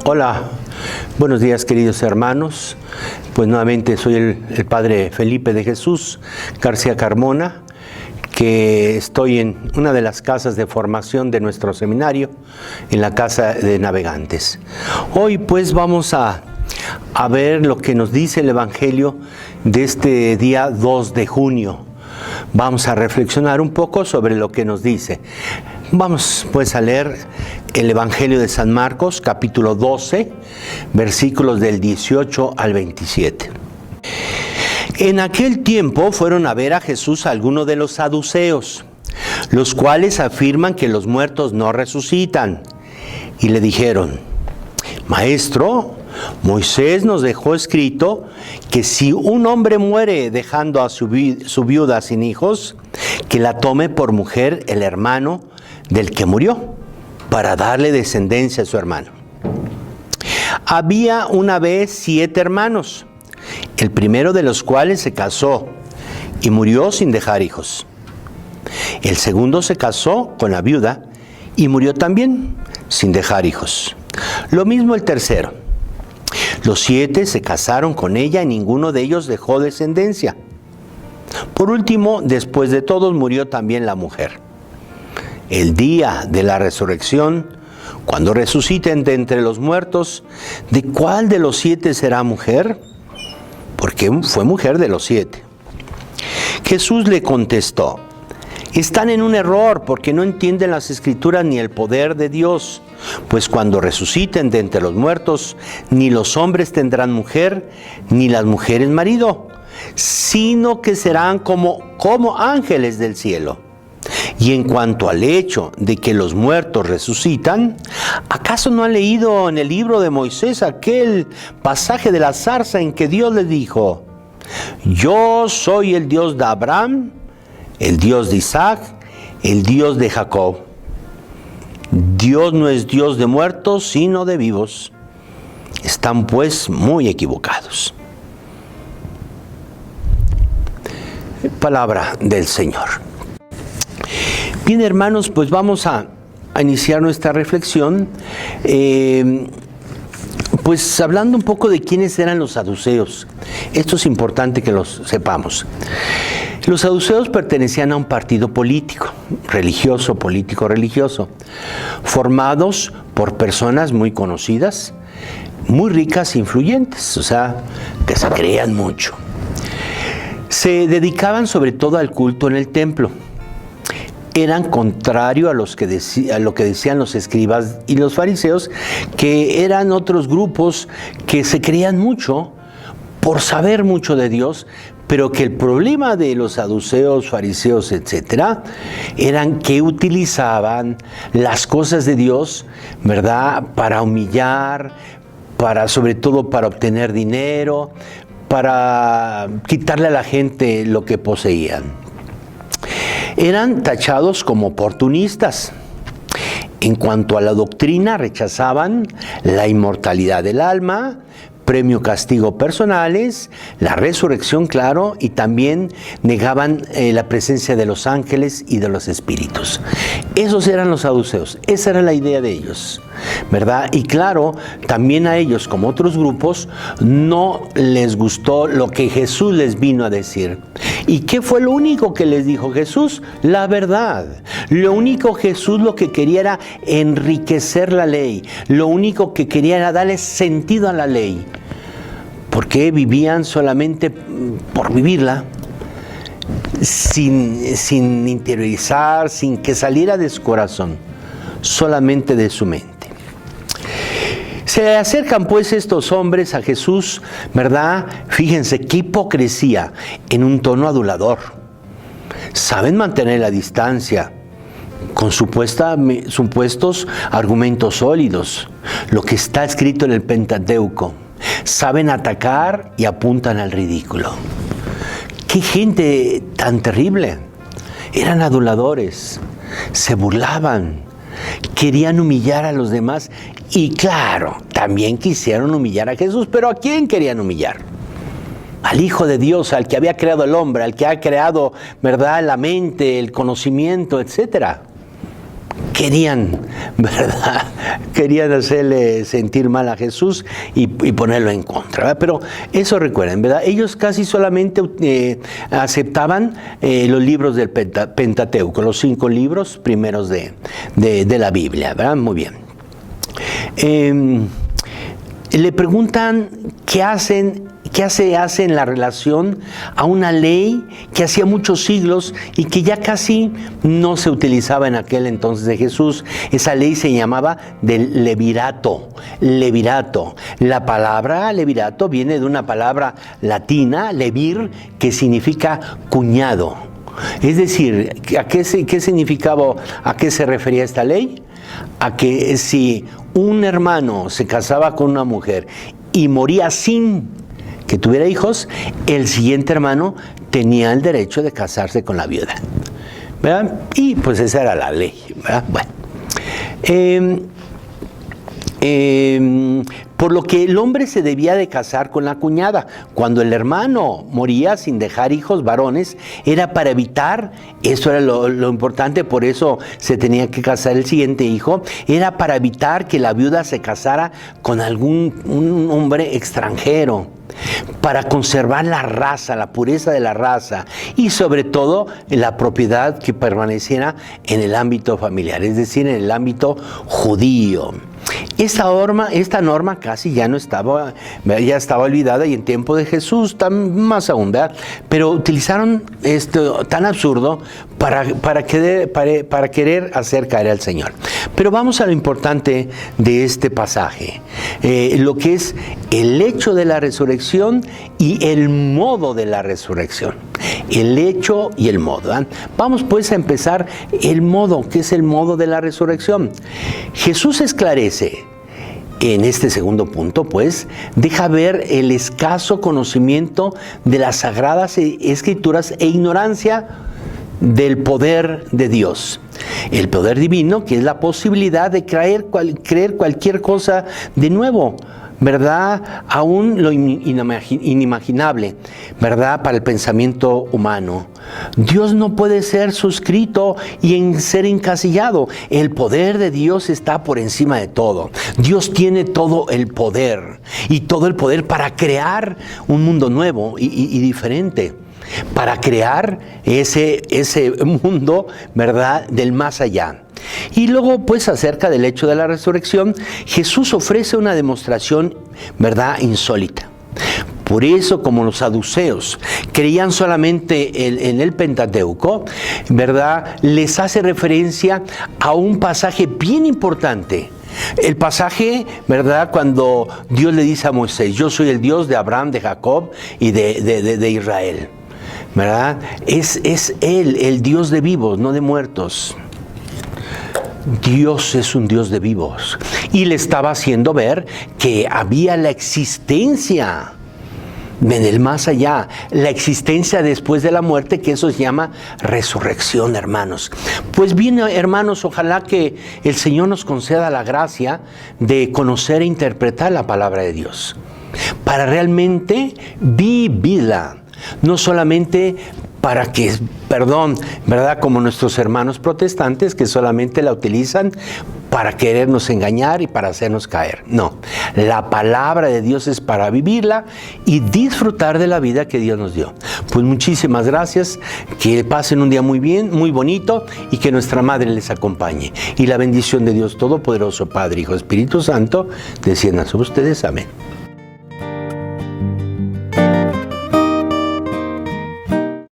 Hola, buenos días queridos hermanos. Pues nuevamente soy el Padre Felipe de Jesús García Carmona, que estoy en una de las casas de formación de nuestro seminario, en la Casa de Navegantes. Hoy pues vamos a ver lo que nos dice el Evangelio de este día 2 de junio. Vamos a reflexionar un poco sobre lo que nos dice. Vamos pues a leer el Evangelio de San Marcos, capítulo 12, versículos del 18 al 27. En aquel tiempo fueron a ver a Jesús algunos de los saduceos, los cuales afirman que los muertos no resucitan, y le dijeron: Maestro, Moisés nos dejó escrito que si un hombre muere dejando a su viuda sin hijos, que la tome por mujer el hermano del que murió, para darle descendencia a su hermano. Había una vez 7 hermanos, el primero de los cuales se casó y murió sin dejar hijos. El segundo se casó con la viuda y murió también sin dejar hijos. Lo mismo el tercero. Los 7 se casaron con ella y ninguno de ellos dejó descendencia. Por último, después de todos, murió también la mujer. El día de la resurrección, cuando resuciten de entre los muertos, ¿de cuál de los 7 será mujer? Porque fue mujer de los 7. Jesús le contestó: están en un error porque no entienden las Escrituras ni el poder de Dios. Pues cuando resuciten de entre los muertos, ni los hombres tendrán mujer, ni las mujeres marido, sino que serán como ángeles del cielo. Y en cuanto al hecho de que los muertos resucitan, ¿acaso no han leído en el libro de Moisés aquel pasaje de la zarza en que Dios les dijo: Yo soy el Dios de Abraham, el Dios de Isaac, el Dios de Jacob? Dios no es Dios de muertos, sino de vivos. Están pues muy equivocados. Palabra del Señor. Bien, hermanos, pues vamos a iniciar nuestra reflexión, pues hablando un poco de quiénes eran los saduceos. Esto es importante que los sepamos. Los saduceos pertenecían a un partido político, político-religioso, formados por personas muy conocidas, muy ricas e influyentes, o sea, que se creían mucho. Se dedicaban sobre todo al culto en el templo. Eran contrario a lo que decían los escribas y los fariseos, que eran otros grupos que se creían mucho por saber mucho de Dios, pero que el problema de los saduceos, fariseos, etcétera, eran que utilizaban las cosas de Dios, ¿verdad?, para humillar, sobre todo para obtener dinero, para quitarle a la gente lo que poseían. Eran tachados como oportunistas. En cuanto a la doctrina, rechazaban la inmortalidad del alma, premio castigo personales, la resurrección, claro, y también negaban la presencia de los ángeles y de los espíritus. Esos eran los saduceos, esa era la idea de ellos, ¿verdad? Y claro, también a ellos, como otros grupos, no les gustó lo que Jesús les vino a decir. ¿Y qué fue lo único que les dijo Jesús? La verdad. Lo único Jesús lo que quería era enriquecer la ley. Lo único que quería era darle sentido a la ley. Porque vivían solamente por vivirla, sin interiorizar, sin que saliera de su corazón, solamente de su mente. Se acercan pues estos hombres a Jesús, ¿verdad? Fíjense qué hipocresía, en un tono adulador. Saben mantener la distancia con supuestos argumentos sólidos, lo que está escrito en el Pentateuco. Saben atacar y apuntan al ridículo. ¡Qué gente tan terrible! Eran aduladores, se burlaban, querían humillar a los demás y claro, también quisieron humillar a Jesús. ¿Pero a quién querían humillar? Al Hijo de Dios, al que había creado el hombre, al que ha creado, ¿verdad?, la mente, el conocimiento, etcétera. querían, ¿verdad? Querían hacerle sentir mal a Jesús y ponerlo en contra, ¿verdad? Pero eso recuerden, ¿verdad? Ellos casi solamente aceptaban los libros del Pentateuco, los 5 libros primeros de la Biblia, ¿verdad? Muy bien. Le preguntan qué se hace en la relación a una ley que hacía muchos siglos y que ya casi no se utilizaba en aquel entonces de Jesús. Esa ley se llamaba del levirato. Levirato. La palabra levirato viene de una palabra latina, levir, que significa cuñado. Es decir, ¿qué significaba, a qué se refería esta ley? A que si un hermano se casaba con una mujer y moría sin que tuviera hijos, el siguiente hermano tenía el derecho de casarse con la viuda, ¿verdad? Y pues esa era la ley, ¿verdad? Bueno. Por lo que el hombre se debía de casar con la cuñada. Cuando el hermano moría sin dejar hijos varones, era para evitar, eso era lo importante, por eso se tenía que casar el siguiente hijo, era para evitar que la viuda se casara con un hombre extranjero, para conservar la raza, la pureza de la raza y sobre todo la propiedad que permaneciera en el ámbito familiar, es decir, en el ámbito judío. Esta norma casi ya no estaba, ya estaba olvidada y en tiempo de Jesús más aún, ¿verdad? Pero utilizaron esto tan absurdo para querer hacer caer al Señor. Pero vamos a lo importante de este pasaje, lo que es el hecho de la resurrección y el modo de la resurrección. El hecho y el modo, ¿verdad? Vamos pues a empezar el modo, ¿qué es el modo de la resurrección? Jesús esclarece en este segundo punto, pues, deja ver el escaso conocimiento de las Sagradas Escrituras e ignorancia del poder de Dios. El poder divino, que es la posibilidad de creer cualquier cosa de nuevo, ¿verdad? Aún lo inimaginable, ¿verdad? Para el pensamiento humano. Dios no puede ser suscrito y ser encasillado. El poder de Dios está por encima de todo. Dios tiene todo el poder y todo el poder para crear un mundo nuevo y diferente. Para crear ese mundo, ¿verdad? Del más allá. Y luego, pues, acerca del hecho de la resurrección, Jesús ofrece una demostración, ¿verdad?, insólita. Por eso, como los saduceos creían solamente en el Pentateuco, ¿verdad?, les hace referencia a un pasaje bien importante. El pasaje, ¿verdad?, cuando Dios le dice a Moisés: yo soy el Dios de Abraham, de Jacob y de Israel, ¿verdad? Es Él, el Dios de vivos, no de muertos. Dios es un Dios de vivos. Y le estaba haciendo ver que había la existencia en el más allá, la existencia después de la muerte, que eso se llama resurrección, hermanos. Pues bien, hermanos, ojalá que el Señor nos conceda la gracia de conocer e interpretar la palabra de Dios, para realmente vivirla, no solamente para que, ¿verdad?, como nuestros hermanos protestantes que solamente la utilizan para querernos engañar y para hacernos caer. No, la palabra de Dios es para vivirla y disfrutar de la vida que Dios nos dio. Pues muchísimas gracias, que pasen un día muy bien, muy bonito y que nuestra Madre les acompañe. Y la bendición de Dios Todopoderoso, Padre, Hijo, Espíritu Santo, descienda sobre ustedes. Amén.